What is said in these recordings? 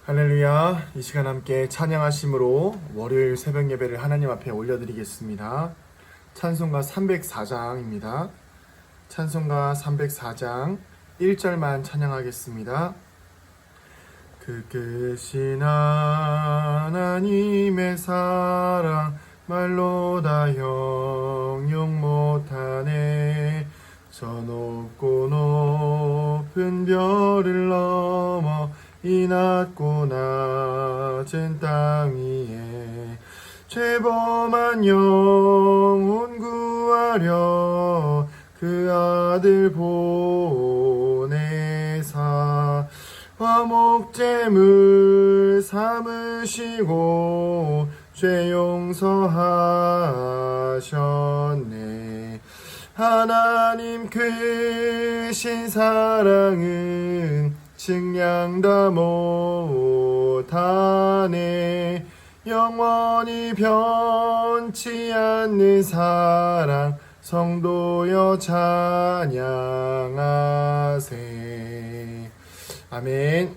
할렐루야. 이 시간 함께 찬양하심으로 월요일 새벽 예배를 하나님 앞에 올려드리겠습니다. 찬송가 304장입니다. 찬송가 304장 1절만 찬양하겠습니다. 그 크신 하나님의 사랑 말로 다 형용 못하네. 저 높고 높은 별을 넘어 이 낮고 낮은 땅 위에 죄범한 영혼 구하려 그 아들 보내사 화목제물 삼으시고 죄 용서하셨네. 하나님 크신 사랑은 측량 다 못하네. 영원히 변치 않는 사랑 성도여 찬양하세. 아멘.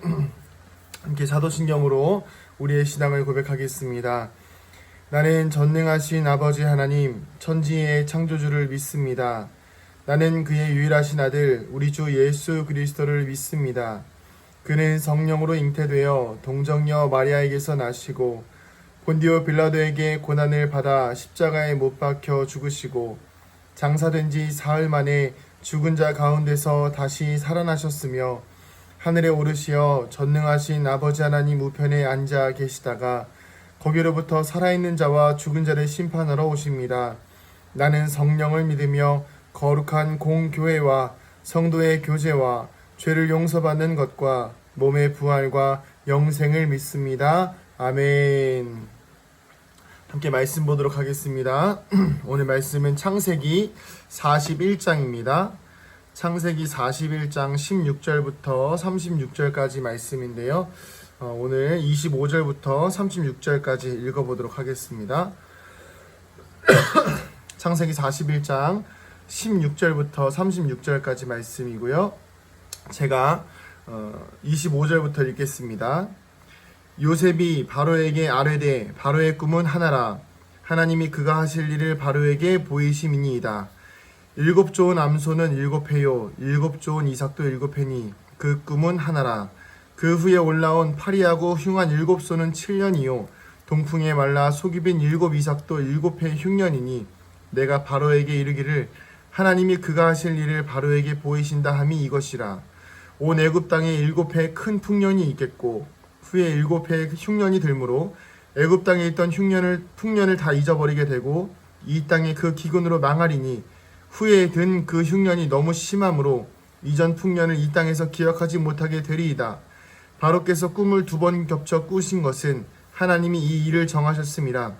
함께 사도신경으로 우리의 신앙을 고백하겠습니다. 나는 전능하신 아버지 하나님 천지의 창조주를 믿습니다. 나는 그의 유일하신 아들 우리 주 예수 그리스도를 믿습니다. 그는 성령으로 잉태되어 동정녀 마리아에게서 나시고 본디오 빌라도에게 고난을 받아 십자가에 못 박혀 죽으시고 장사된 지 사흘 만에 죽은 자 가운데서 다시 살아나셨으며 하늘에 오르시어 전능하신 아버지 하나님 우편에 앉아 계시다가 거기로부터 살아있는 자와 죽은 자를 심판하러 오십니다. 나는 성령을 믿으며 거룩한 공교회와 성도의 교제와 죄를 용서받는 것과 몸의 부활과 영생을 믿습니다. 아멘. 함께 말씀 보도록 하겠습니다. 오늘 말씀은 창세기 41장입니다. 창세기 41장 16절부터 36절까지 말씀인데요. 오늘 25절부터 36절까지 읽어보도록 하겠습니다. 창세기 41장 16절부터 36절까지 말씀이고요. 제가 25절부터 읽겠습니다. 요셉이 바로에게 아뢰되 바로의 꿈은 하나라. 하나님이 그가 하실 일을 바로에게 보이심이니이다. 7 좋은 암소는 7회요 7 좋은 이삭도 7회니 그 꿈은 하나라. 그 후에 올라온 파리하고 흉한 7소는 7년이요 동풍에 말라 속이 빈 7 이삭도 7회 흉년이니 내가 바로에게 이르기를 하나님이 그가 하실 일을 바로에게 보이신다 함이 이것이라. 온 애굽 땅에 7회 큰 풍년이 있겠고 후에 7회 흉년이 들므로 애굽 땅에 있던 풍년을 다 잊어버리게 되고 이 땅이 그 기근으로 망하리니 후에 든 그 흉년이 너무 심함으로 이전 풍년을 이 땅에서 기억하지 못하게 되리이다. 바로께서 꿈을 2번 겹쳐 꾸신 것은 하나님이 이 일을 정하셨음이라.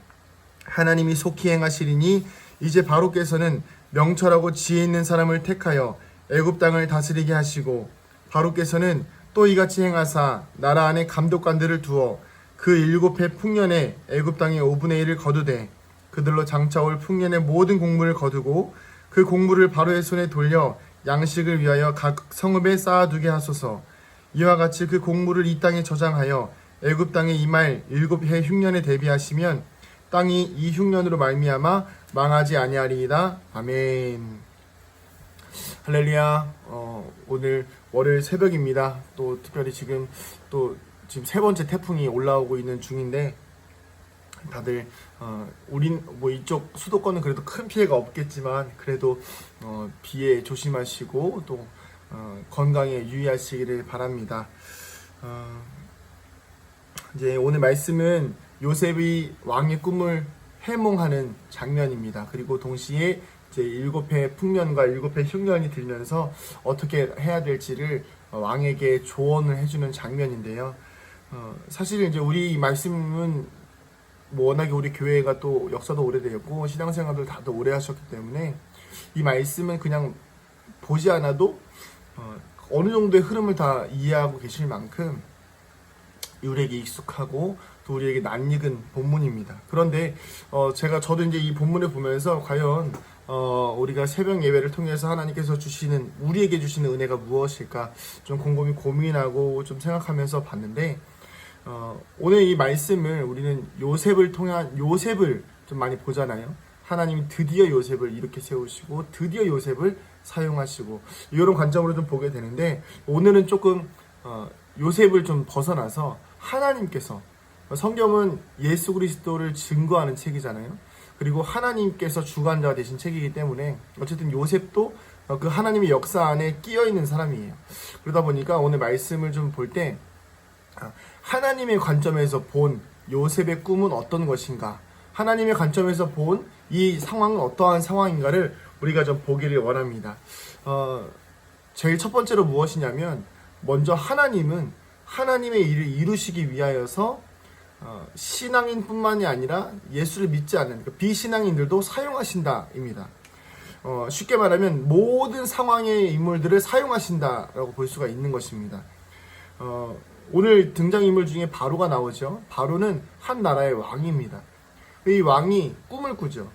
하나님이 속히 행하시리니 이제 바로께서는 명철하고 지혜 있는 사람을 택하여 애굽 땅을 다스리게 하시고 바로께서는 또 이같이 행하사 나라 안에 감독관들을 두어 그 7회 풍년에 애굽 땅의 5분의 1을 거두되 그들로 장차올 풍년의 모든 공물을 거두고 그 공물을 바로의 손에 돌려 양식을 위하여 각 성읍에 쌓아두게 하소서. 이와 같이 그 공물을 이 땅에 저장하여 애굽 땅에 임할 7해 흉년에 대비하시면 땅이 이 흉년으로 말미암아 망하지 아니하리이다. 아멘. 할렐루야. 오늘 월요일 새벽입니다. 또 특별히 지금 세 번째 태풍이 올라오고 있는 중인데 다들 우린 뭐 이쪽 수도권은 그래도 큰 피해가 없겠지만 그래도 비에 조심하시고 또 건강에 유의하시기를 바랍니다. 이제 오늘 말씀은 요셉이 왕의 꿈을 해몽하는 장면입니다. 그리고 동시에 이제 7회 풍년과 7회 흉년이 들면서 어떻게 해야 될지를 왕에게 조언을 해주는 장면인데요. 사실 이제 우리 말씀은 뭐 워낙에 우리 교회가 또 역사도 오래되었고 신앙생활도 다들 오래 하셨기 때문에 이 말씀은 그냥 보지 않아도 어느 정도의 흐름을 다 이해하고 계실 만큼 우리에게 익숙하고 또 우리에게 낯익은 본문입니다. 그런데 저도 이제 이 본문을 보면서 과연 우리가 새벽 예배를 통해서 하나님께서 우리에게 주시는 은혜가 무엇일까 좀 곰곰이 고민하고 좀 생각하면서 봤는데 오늘 이 말씀을 우리는 요셉을 통한 요셉을 좀 많이 보잖아요. 하나님이 드디어 요셉을 이렇게 세우시고 드디어 요셉을 사용하시고 이런 관점으로 좀 보게 되는데, 오늘은 조금 요셉을 좀 벗어나서 하나님께서, 성경은 예수 그리스도를 증거하는 책이잖아요. 그리고 하나님께서 주관자가 되신 책이기 때문에 어쨌든 요셉도 그 하나님의 역사 안에 끼어 있는 사람이에요. 그러다 보니까 오늘 말씀을 좀 볼 때 하나님의 관점에서 본 요셉의 꿈은 어떤 것인가, 하나님의 관점에서 본 이 상황은 어떠한 상황인가를 우리가 좀 보기를 원합니다. 제일 첫 번째로 무엇이냐면, 먼저 하나님은 하나님의 일을 이루시기 위하여서 신앙인 뿐만이 아니라 예수를 믿지 않는 그러니까 비신앙인들도 사용하신다입니다. 쉽게 말하면 모든 상황의 인물들을 사용하신다라고 볼 수가 있는 것입니다. 오늘 등장인물 중에 바로가 나오죠. 바로는 한 나라의 왕입니다. 이 왕이 꿈을 꾸죠.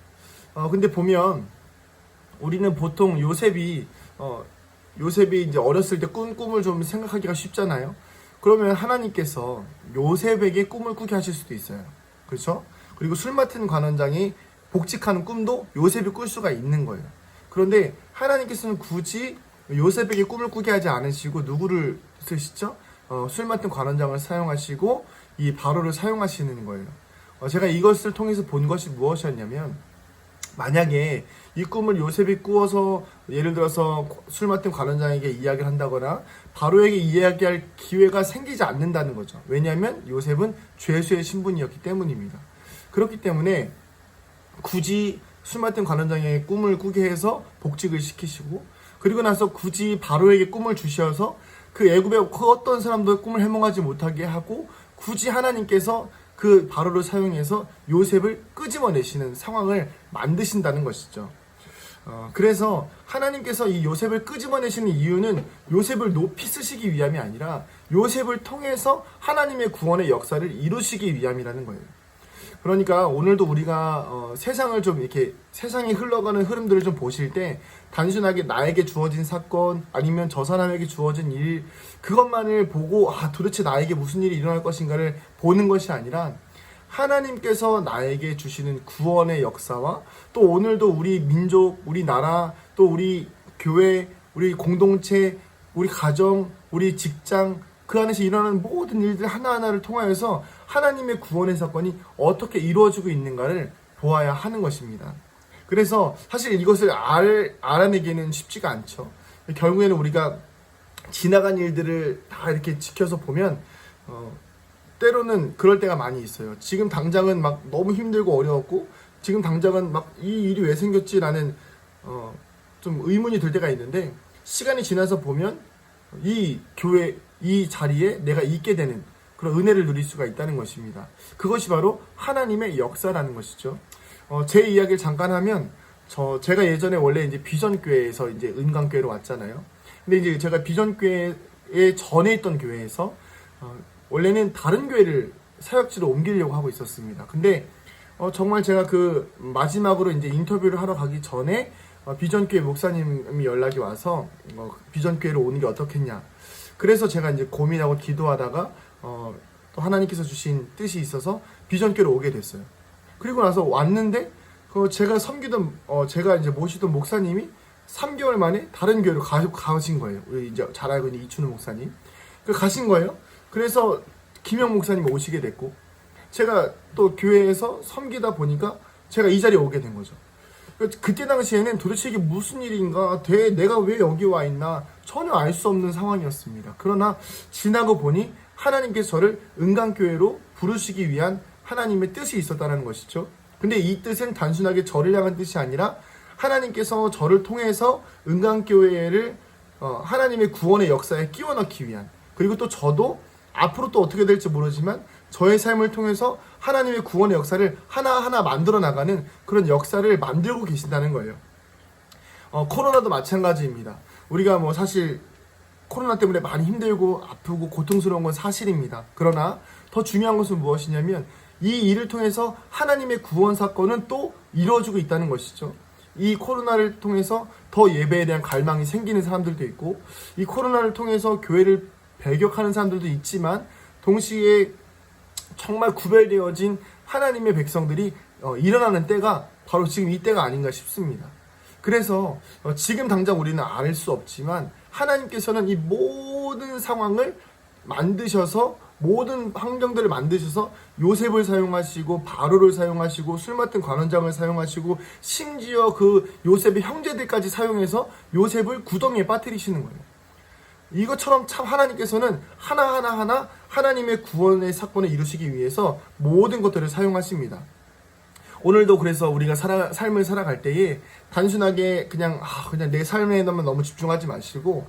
근데 보면 우리는 보통 요셉이 이제 어렸을 때 꾼 꿈을 좀 생각하기가 쉽잖아요. 그러면 하나님께서 요셉에게 꿈을 꾸게 하실 수도 있어요. 그렇죠? 그리고 술 맡은 관원장이 복직하는 꿈도 요셉이 꿀 수가 있는 거예요. 그런데 하나님께서는 굳이 요셉에게 꿈을 꾸게 하지 않으시고 누구를 쓰시죠? 술 맡은 관원장을 사용하시고 이 바로를 사용하시는 거예요. 제가 이것을 통해서 본 것이 무엇이었냐면, 만약에 이 꿈을 요셉이 꾸어서 예를 들어서 술 맡은 관원장에게 이야기를 한다거나 바로에게 이야기할 기회가 생기지 않는다는 거죠. 왜냐하면 요셉은 죄수의 신분이었기 때문입니다. 그렇기 때문에 굳이 술 맡은 관원장에게 꿈을 꾸게 해서 복직을 시키시고, 그리고 나서 굳이 바로에게 꿈을 주셔서 그 애굽의 어떤 사람도 꿈을 해몽하지 못하게 하고 굳이 하나님께서 그 바로를 사용해서 요셉을 끄집어내시는 상황을 만드신다는 것이죠. 그래서 하나님께서 이 요셉을 끄집어내시는 이유는 요셉을 높이 쓰시기 위함이 아니라 요셉을 통해서 하나님의 구원의 역사를 이루시기 위함이라는 거예요. 그러니까 오늘도 우리가 세상을 좀 이렇게 세상이 흘러가는 흐름들을 좀 보실 때 단순하게 나에게 주어진 사건 아니면 저 사람에게 주어진 일, 그것만을 보고 도대체 나에게 무슨 일이 일어날 것인가를 보는 것이 아니라 하나님께서 나에게 주시는 구원의 역사와 또 오늘도 우리 민족, 우리 나라, 또 우리 교회, 우리 공동체, 우리 가정, 우리 직장, 그 안에서 일어나는 모든 일들 하나하나를 통하여서 하나님의 구원의 사건이 어떻게 이루어지고 있는가를 보아야 하는 것입니다. 그래서 사실 이것을 알아내기는 쉽지가 않죠. 결국에는 우리가 지나간 일들을 다 이렇게 지켜서 보면 때로는 그럴 때가 많이 있어요. 지금 당장은 막 너무 힘들고 어려웠고 지금 당장은 막 이 일이 왜 생겼지라는 좀 의문이 들 때가 있는데, 시간이 지나서 보면 이 교회, 이 자리에 내가 있게 되는 그런 은혜를 누릴 수가 있다는 것입니다. 그것이 바로 하나님의 역사라는 것이죠. 제 이야기를 잠깐 하면, 제가 예전에 원래 이제 비전교회에서 이제 은강교회로 왔잖아요. 근데 이제 제가 비전교회에 전에 있던 교회에서, 원래는 다른 교회를 사역지로 옮기려고 하고 있었습니다. 근데, 정말 제가 그 마지막으로 이제 인터뷰를 하러 가기 전에, 비전교회 목사님이 연락이 와서, 비전교회로 오는 게 어떻겠냐. 그래서 제가 이제 고민하고 기도하다가, 또 하나님께서 주신 뜻이 있어서 비전교회로 오게 됐어요. 그리고 나서 왔는데 제가 섬기던 제가 이제 모시던 목사님이 3개월 만에 다른 교회로 가신 거예요. 우리 이제 잘 알고 있는 이춘우 목사님. 가신 거예요. 그래서 김영 목사님 오시게 됐고, 제가 또 교회에서 섬기다 보니까 제가 이 자리에 오게 된 거죠. 그때 당시에는 도대체 이게 무슨 일인가, 내가 왜 여기 와 있나 전혀 알 수 없는 상황이었습니다. 그러나 지나고 보니 하나님께서 저를 은강교회로 부르시기 위한 하나님의 뜻이 있었다는 것이죠. 근데 이 뜻은 단순하게 저를 향한 뜻이 아니라 하나님께서 저를 통해서 은강교회를 하나님의 구원의 역사에 끼워 넣기 위한, 그리고 또 저도 앞으로 또 어떻게 될지 모르지만 저의 삶을 통해서 하나님의 구원의 역사를 하나하나 만들어 나가는 그런 역사를 만들고 계신다는 거예요. 코로나도 마찬가지입니다. 우리가 뭐 사실 코로나 때문에 많이 힘들고 아프고 고통스러운 건 사실입니다. 그러나 더 중요한 것은 무엇이냐면 이 일을 통해서 하나님의 구원 사건은 또 이루어지고 있다는 것이죠. 이 코로나를 통해서 더 예배에 대한 갈망이 생기는 사람들도 있고, 이 코로나를 통해서 교회를 배격하는 사람들도 있지만, 동시에 정말 구별되어진 하나님의 백성들이 일어나는 때가 바로 지금 이 때가 아닌가 싶습니다. 그래서 지금 당장 우리는 알 수 없지만 하나님께서는 이 모든 상황을 만드셔서, 모든 환경들을 만드셔서 요셉을 사용하시고 바로를 사용하시고 술 맡은 관원장을 사용하시고 심지어 그 요셉의 형제들까지 사용해서 요셉을 구덩이에 빠뜨리시는 거예요. 이것처럼 참 하나님께서는 하나하나 하나님의 구원의 사건을 이루시기 위해서 모든 것들을 사용하십니다. 오늘도 그래서 우리가 삶을 살아갈 때에 단순하게 그냥 내 삶에만 너무 집중하지 마시고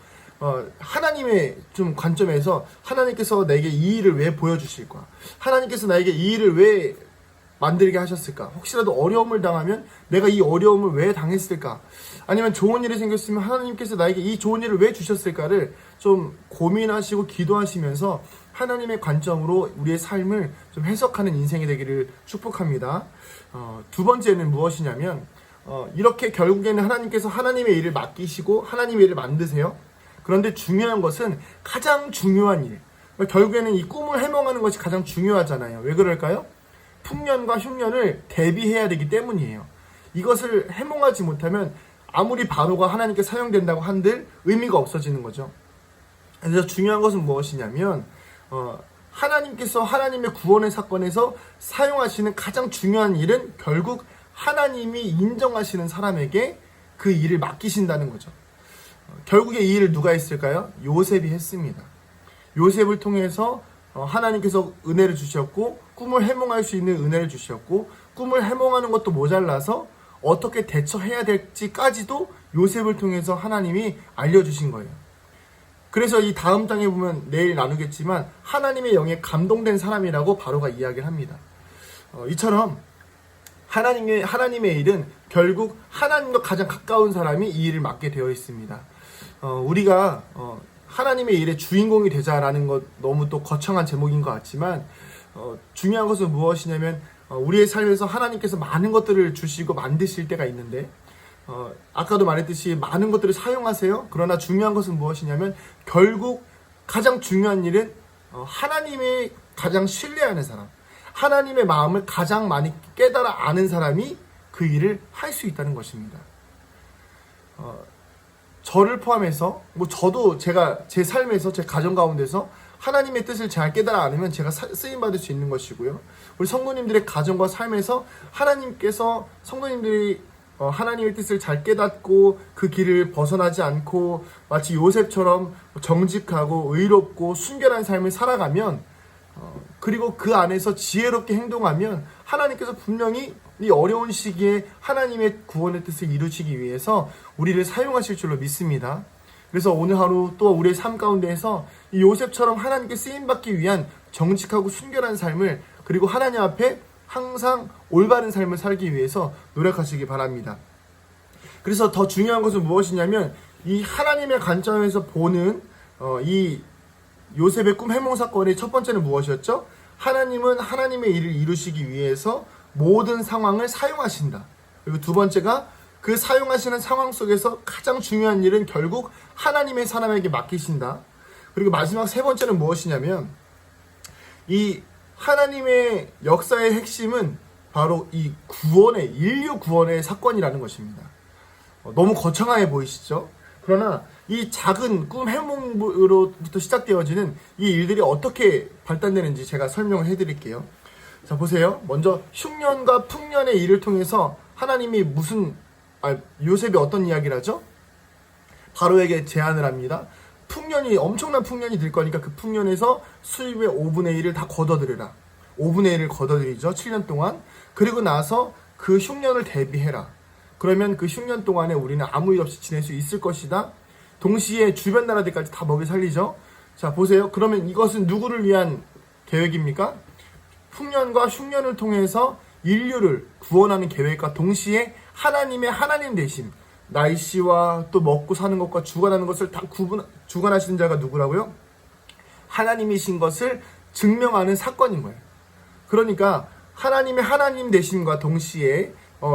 하나님의 좀 관점에서 하나님께서 내게 이 일을 왜 보여주실까? 하나님께서 나에게 이 일을 왜 만들게 하셨을까? 혹시라도 어려움을 당하면 내가 이 어려움을 왜 당했을까? 아니면 좋은 일이 생겼으면 하나님께서 나에게 이 좋은 일을 왜 주셨을까를 좀 고민하시고 기도하시면서 하나님의 관점으로 우리의 삶을 좀 해석하는 인생이 되기를 축복합니다. 두 번째는 무엇이냐면 이렇게 결국에는 하나님께서 하나님의 일을 맡기시고 하나님의 일을 만드세요. 그런데 중요한 것은 가장 중요한 일, 결국에는 이 꿈을 해몽하는 것이 가장 중요하잖아요. 왜 그럴까요? 풍년과 흉년을 대비해야 되기 때문이에요. 이것을 해몽하지 못하면 아무리 바로가 하나님께 사용된다고 한들 의미가 없어지는 거죠. 그래서 중요한 것은 무엇이냐면 하나님께서 하나님의 구원의 사건에서 사용하시는 가장 중요한 일은 결국 하나님이 인정하시는 사람에게 그 일을 맡기신다는 거죠. 결국에 이 일을 누가 했을까요? 요셉이 했습니다. 요셉을 통해서 하나님께서 은혜를 주셨고 꿈을 해몽할 수 있는 은혜를 주셨고 꿈을 해몽하는 것도 모자라서 어떻게 대처해야 될지까지도 요셉을 통해서 하나님이 알려주신 거예요. 그래서 이 다음 장에 보면 내일 나누겠지만 하나님의 영에 감동된 사람이라고 바로가 이야기를 합니다. 이처럼 하나님의 일은 결국 하나님과 가장 가까운 사람이 이 일을 맡게 되어 있습니다. 우리가 하나님의 일의 주인공이 되자라는 것 너무 또 거창한 제목인 것 같지만 중요한 것은 무엇이냐면 우리의 삶에서 하나님께서 많은 것들을 주시고 만드실 때가 있는데 아까도 말했듯이 많은 것들을 사용하세요. 그러나 중요한 것은 무엇이냐면 결국 가장 중요한 일은 하나님의 가장 신뢰하는 사람, 하나님의 마음을 가장 많이 깨달아 아는 사람이 그 일을 할 수 있다는 것입니다. 저를 포함해서 저도 제가 제 삶에서 제 가정 가운데서 하나님의 뜻을 잘 깨달아 않으면 제가 쓰임 받을 수 있는 것이고요. 우리 성도님들의 가정과 삶에서 하나님께서 성도님들이 하나님의 뜻을 잘 깨닫고 그 길을 벗어나지 않고 마치 요셉처럼 정직하고 의롭고 순결한 삶을 살아가면 그리고 그 안에서 지혜롭게 행동하면 하나님께서 분명히 이 어려운 시기에 하나님의 구원의 뜻을 이루시기 위해서 우리를 사용하실 줄로 믿습니다. 그래서 오늘 하루 또 우리의 삶 가운데에서 이 요셉처럼 하나님께 쓰임받기 위한 정직하고 순결한 삶을 그리고 하나님 앞에 항상 올바른 삶을 살기 위해서 노력하시기 바랍니다. 그래서 더 중요한 것은 무엇이냐면 이 하나님의 관점에서 보는 이 요셉의 꿈 해몽 사건의 첫 번째는 무엇이었죠? 하나님은 하나님의 일을 이루시기 위해서 모든 상황을 사용하신다. 그리고 두 번째가 그 사용하시는 상황 속에서 가장 중요한 일은 결국 하나님의 사람에게 맡기신다. 그리고 마지막 세 번째는 무엇이냐면 이 하나님의 역사의 핵심은 바로 이 구원의 인류 구원의 사건이라는 것입니다. 너무 거창해 보이시죠? 그러나 이 작은 꿈 해몽으로부터 시작되어지는 이 일들이 어떻게 발단되는지 제가 설명을 해드릴게요. 자, 보세요. 먼저 흉년과 풍년의 일을 통해서 하나님이 요셉이 어떤 이야기를 하죠? 바로에게 제안을 합니다. 엄청난 풍년이 될 거니까 그 풍년에서 수입의 5분의 1을 다 걷어들여라. 5분의 1을 걷어들이죠. 7년 동안. 그리고 나서 그 흉년을 대비해라. 그러면 그 흉년 동안에 우리는 아무 일 없이 지낼 수 있을 것이다. 동시에 주변 나라들까지 다 먹이 살리죠. 자, 보세요. 그러면 이것은 누구를 위한 계획입니까? 풍년과 흉년을 통해서 인류를 구원하는 계획과 동시에 하나님의 하나님 되심, 날씨와 또 먹고 사는 것과 주관하는 것을 다 주관하시는 자가 누구라고요? 하나님이신 것을 증명하는 사건인 거예요. 그러니까 하나님의 하나님 되심과 동시에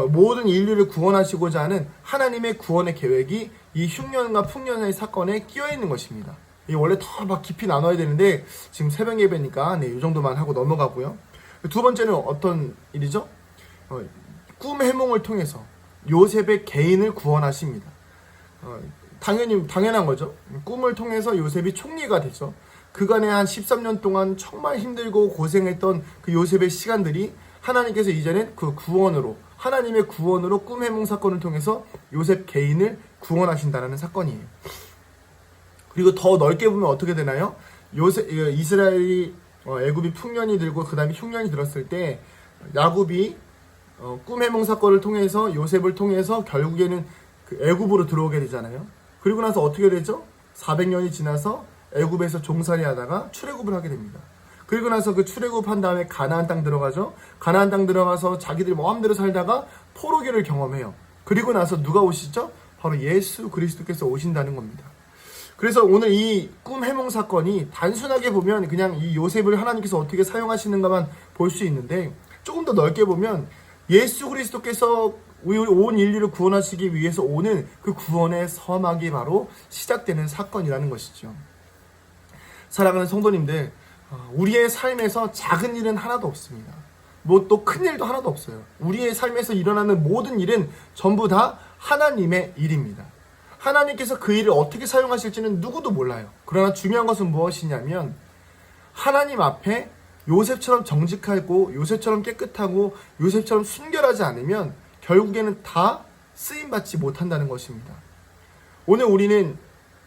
모든 인류를 구원하시고자 하는 하나님의 구원의 계획이 이 흉년과 풍년의 사건에 끼어 있는 것입니다. 이 원래 더 막 깊이 나눠야 되는데 지금 새벽 예배니까 이 정도만 하고 넘어가고요. 두 번째는 어떤 일이죠? 꿈 해몽을 통해서 요셉의 개인을 구원하십니다. 당연한 거죠. 꿈을 통해서 요셉이 총리가 되죠. 그간의 한 13년 동안 정말 힘들고 고생했던 그 요셉의 시간들이 하나님께서 이제는 그 구원으로, 하나님의 구원으로 꿈 해몽 사건을 통해서 요셉 개인을 구원하신다는 사건이에요. 그리고 더 넓게 보면 어떻게 되나요? 이스라엘이 애굽이 풍년이 들고 그 다음에 흉년이 들었을 때 야곱이 꿈 해몽 사건을 통해서 요셉을 통해서 결국에는 그 애굽으로 들어오게 되잖아요. 그리고 나서 어떻게 되죠? 400년이 지나서 애굽에서 종살이 하다가 출애굽을 하게 됩니다. 그리고 나서 그 출애굽한 다음에 가나안 땅 들어가죠. 가나안 땅 들어가서 자기들 마음대로 살다가 포로기를 경험해요. 그리고 나서 누가 오시죠? 바로 예수 그리스도께서 오신다는 겁니다. 그래서 오늘 이 꿈 해몽 사건이 단순하게 보면 그냥 이 요셉을 하나님께서 어떻게 사용하시는가만 볼 수 있는데, 조금 더 넓게 보면 예수 그리스도께서 온 인류를 구원하시기 위해서 오는 그 구원의 서막이 바로 시작되는 사건이라는 것이죠. 사랑하는 성도님들, 우리의 삶에서 작은 일은 하나도 없습니다. 뭐 또 큰 일도 하나도 없어요. 우리의 삶에서 일어나는 모든 일은 전부 다 하나님의 일입니다. 하나님께서 그 일을 어떻게 사용하실지는 누구도 몰라요. 그러나 중요한 것은 무엇이냐면 하나님 앞에 요셉처럼 정직하고 요셉처럼 깨끗하고 요셉처럼 순결하지 않으면 결국에는 다 쓰임받지 못한다는 것입니다. 오늘 우리는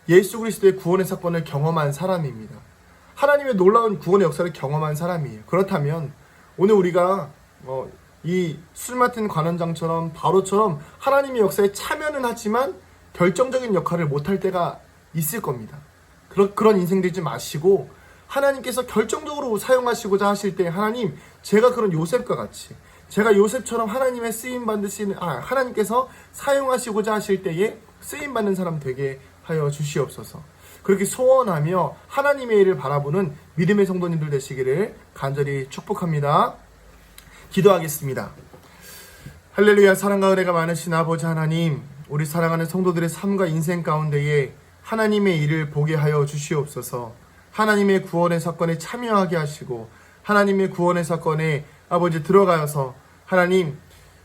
예수 그리스도의 구원의 사건을 경험한 사람입니다. 하나님의 놀라운 구원의 역사를 경험한 사람이에요. 그렇다면 오늘 우리가 이 술 맡은 관원장처럼 바로처럼 하나님의 역사에 참여는 하지만 결정적인 역할을 못할 때가 있을 겁니다. 그런 인생 되지 마시고 하나님께서 결정적으로 사용하시고자 하실 때 하나님, 제가 그런 요셉과 같이 제가 요셉처럼 하나님의 하나님께서 사용하시고자 하실 때에 쓰임받는 사람 되게 하여 주시옵소서. 그렇게 소원하며 하나님의 일을 바라보는 믿음의 성도님들 되시기를 간절히 축복합니다. 기도하겠습니다. 할렐루야. 사랑과 은혜가 많으신 아버지 하나님, 우리 사랑하는 성도들의 삶과 인생 가운데에 하나님의 일을 보게 하여 주시옵소서. 하나님의 구원의 사건에 참여하게 하시고 하나님의 구원의 사건에 아버지 들어가서 하나님,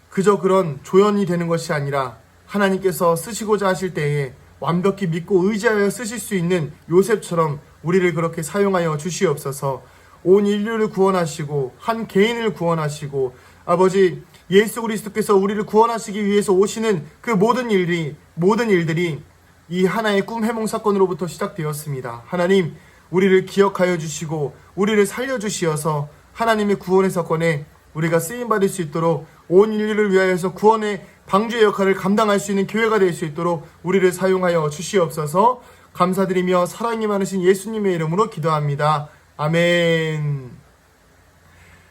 그저 그런 조연이 되는 것이 아니라 하나님께서 쓰시고자 하실 때에 완벽히 믿고 의지하여 쓰실 수 있는 요셉처럼 우리를 그렇게 사용하여 주시옵소서. 온 인류를 구원하시고 한 개인을 구원하시고 아버지, 예수 그리스도께서 우리를 구원하시기 위해서 오시는 그 모든 일들이 이 하나의 꿈 해몽 사건으로부터 시작되었습니다. 하나님, 우리를 기억하여 주시고 우리를 살려주시어서 하나님의 구원의 사건에 우리가 쓰임받을 수 있도록 온 인류를 위하여서 구원의 방주의 역할을 감당할 수 있는 교회가 될 수 있도록 우리를 사용하여 주시옵소서. 감사드리며 사랑이 많으신 예수님의 이름으로 기도합니다. 아멘.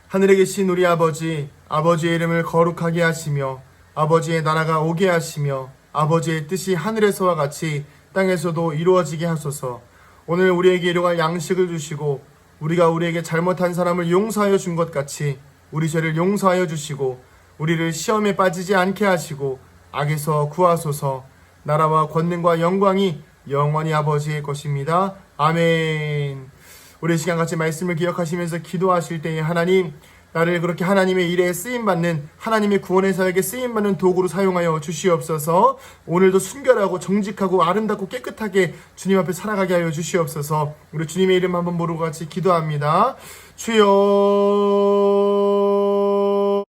하늘에 계신 우리 아버지, 아버지의 이름을 거룩하게 하시며 아버지의 나라가 오게 하시며 아버지의 뜻이 하늘에서와 같이 땅에서도 이루어지게 하소서. 오늘 우리에게 일용할 양식을 주시고 우리가 우리에게 잘못한 사람을 용서하여 준 것 같이 우리 죄를 용서하여 주시고 우리를 시험에 빠지지 않게 하시고 악에서 구하소서. 나라와 권능과 영광이 영원히 아버지의 것입니다. 아멘. 우리 시간 같이 말씀을 기억하시면서 기도하실 때에 하나님, 나를 그렇게 하나님의 일에 쓰임받는, 하나님의 구원의 사역에 쓰임받는 도구로 사용하여 주시옵소서. 오늘도 순결하고 정직하고 아름답고 깨끗하게 주님 앞에 살아가게 하여 주시옵소서. 우리 주님의 이름 한번 모르고 같이 기도합니다. 주여